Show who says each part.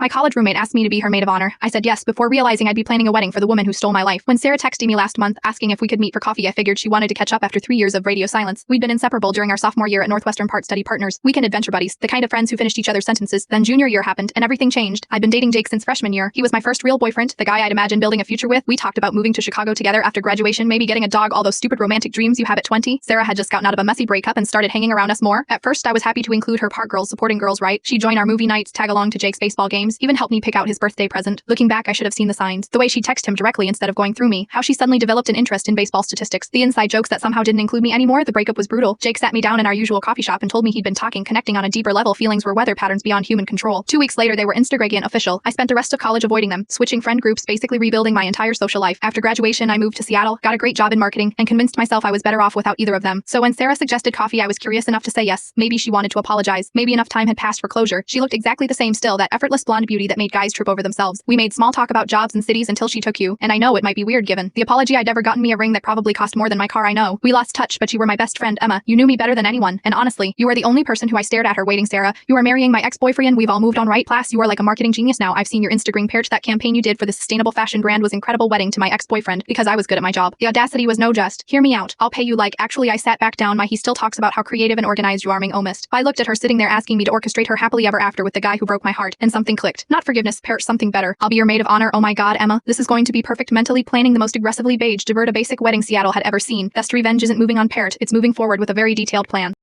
Speaker 1: My college roommate asked me to be her maid of honor. I said yes before realizing I'd be planning a wedding for the woman who stole my life. When Sarah texted me last month asking if we could meet for coffee, I figured she wanted to catch up after 3 years of radio silence. We'd been inseparable during our sophomore year at Northwestern, part study partners, weekend adventure buddies, the kind of friends who finished each other's sentences. Then junior year happened and everything changed. I'd been dating Jake since freshman year. He was my first real boyfriend, the guy I'd imagined building a future with. We talked about moving to Chicago together after graduation, maybe getting a dog, all those stupid romantic dreams you have at 20. Sarah had just gotten out of a messy breakup and started hanging around us more. At first I was happy to include her, park girls supporting girls right. She'd join our movie nights, tag along to Jake's baseball games, even help me pick out his birthday present. Looking back, I should have seen the signs. The way she'd text him directly instead of going through me. How she suddenly developed an interest in baseball statistics. The inside jokes that somehow didn't include me anymore. The breakup was brutal. Jake sat me down in our usual coffee shop and told me he'd been connecting on a deeper level. Feelings were weather patterns beyond human control. 2 weeks later they were Instagram official. I spent the rest of college avoiding them, switching friend groups, basically rebuilding my entire social life. After graduation I moved to Seattle, got a great job in marketing, and convinced myself I was better off without either of them. So when Sarah suggested coffee I was curious enough to say yes. Maybe she wanted to apologize. Maybe enough time had passed for closure. She looked exactly the same still, that effortless blonde beauty that made guys trip over themselves. We made small talk about jobs and cities until she took you, and I know it might be weird given the apology. I'd never gotten me a ring that probably cost more than my car. I know. We lost touch, but you were my best friend, Emma. You knew me better than anyone, and honestly, you are the only person who I stared at her waiting. Sarah, you are marrying my ex-boyfriend. We've all moved on, right? Plus, you are like a marketing genius now. I've seen your Instagram page. That campaign you did for the sustainable fashion brand was incredible. Wedding to my ex-boyfriend because I was good at my job. The audacity was no just. Hear me out. I'll pay you. Like, actually I sat back down. He still talks about how creative and organized you are. Almost. I looked at her sitting there asking me to orchestrate her happily ever after with the guy who broke my heart, and something clicked. Not forgiveness, something better. I'll be your maid of honor. Oh my god, Emma, this is going to be perfect. Mentally planning the most aggressively beige, divert a basic wedding Seattle had ever seen. Best revenge isn't moving on, it's moving forward with a very detailed plan.